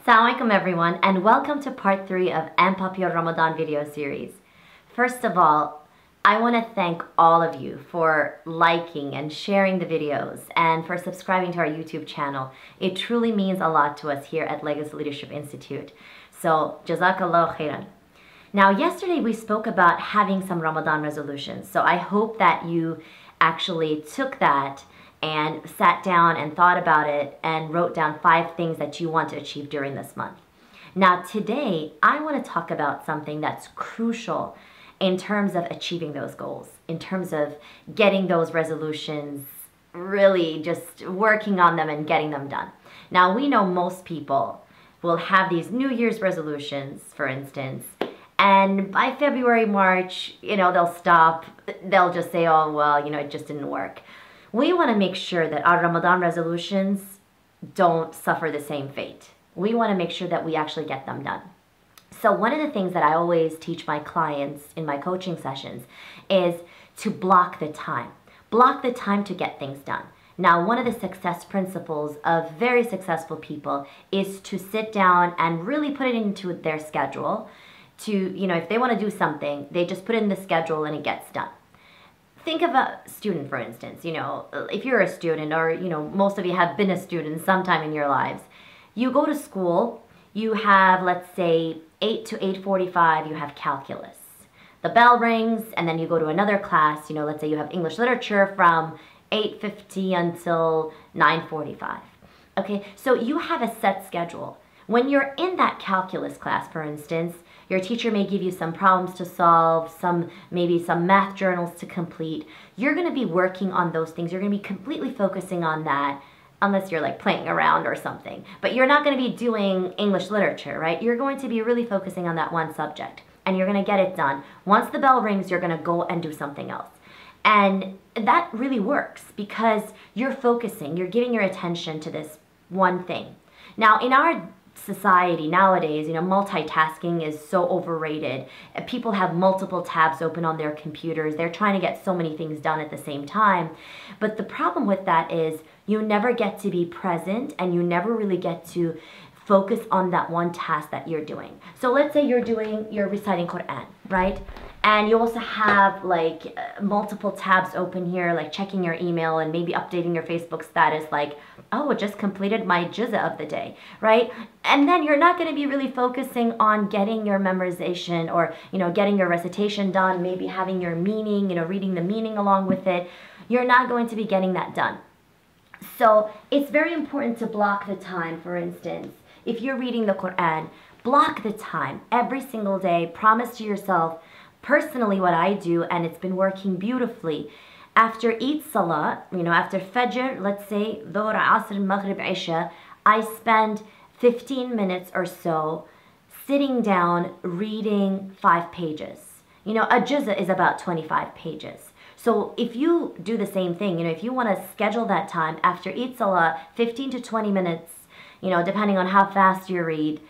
Assalamu alaikum everyone, and welcome to part 3 of Unpopular Ramadan video series. First of all, I want to thank all of you for liking and sharing the videos and for subscribing to our YouTube channel. It truly means a lot to us here at Legacy Leadership Institute. So, Jazakallah khairan. Now, yesterday we spoke about having some Ramadan resolutions. So I hope that you actually took that and sat down and thought about it and wrote down 5 things that you want to achieve during this month. Now today, I want to talk about something that's crucial in terms of achieving those goals, in terms of getting those resolutions, really just working on them and getting them done. Now we know most people will have these New Year's resolutions, for instance, and by February, March, they'll stop. They'll just say, oh, well, it just didn't work. We want to make sure that our Ramadan resolutions don't suffer the same fate. We want to make sure that we actually get them done. So one of the things that I always teach my clients in my coaching sessions is to block the time. Block the time to get things done. Now, one of the success principles of very successful people is to sit down and really put it into their schedule. If they want to do something, they just put it in the schedule and it gets done. Think of a student, for instance. If you're a student, or most of you have been a student sometime in your lives, you go to school, you have, let's say, 8 to 8:45, you have calculus. The bell rings, and then you go to another class. Let's say you have English literature from 8:50 until 9:45. Okay, so you have a set schedule. When you're in that calculus class, for instance, your teacher may give you some problems to solve, maybe some math journals to complete. You're going to be working on those things. You're going to be completely focusing on that, unless you're like playing around or something. But you're not going to be doing English literature, right? You're going to be really focusing on that one subject, and you're going to get it done. Once the bell rings, you're going to go and do something else. And that really works because you're focusing, you're giving your attention to this one thing. Now, in our society nowadays, multitasking is so overrated. People have multiple tabs open on their computers. They're trying to get so many things done at the same time. But the problem with that is you never get to be present, and you never really get to focus on that one task that you're doing. So let's say you're reciting Quran, right? And you also have like multiple tabs open here, like checking your email and maybe updating your Facebook status, like, oh, just completed my juz'a of the day, right? And then you're not going to be really focusing on getting your memorization or, getting your recitation done, maybe having your meaning, reading the meaning along with it. You're not going to be getting that done. So it's very important to block the time. For instance, if you're reading the Quran, block the time every single day. Promise to yourself. Personally, what I do, and it's been working beautifully, after each salah, after Fajr, let's say Dhuhr, Asr, Maghrib, Isha, I spend 15 minutes or so sitting down reading 5 pages. A juz'a is about 25 pages. So if you do the same thing, if you want to schedule that time after each salah, 15 to 20 minutes, depending on how fast you read,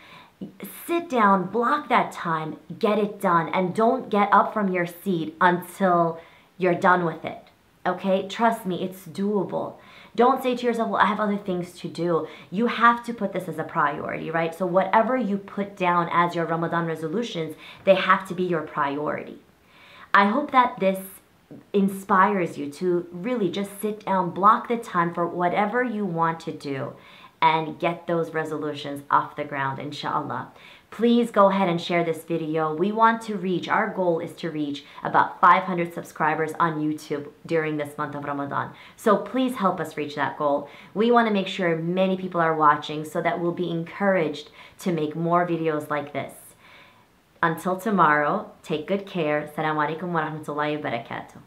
sit down, block that time, get it done, and don't get up from your seat until you're done with it. Okay? Trust me, it's doable. Don't say to yourself, well, I have other things to do. You have to put this as a priority, right? So whatever you put down as your Ramadan resolutions, they have to be your priority. I hope that this inspires you to really just sit down, block the time for whatever you want to do, and get those resolutions off the ground, inshallah. Please go ahead and share this video. We want to reach, our goal is to reach about 500 subscribers on YouTube during this month of Ramadan. So please help us reach that goal. We want to make sure many people are watching so that we'll be encouraged to make more videos like this. Until tomorrow, take good care. Assalamu alaikum wa rahmatullahi wa barakatuh.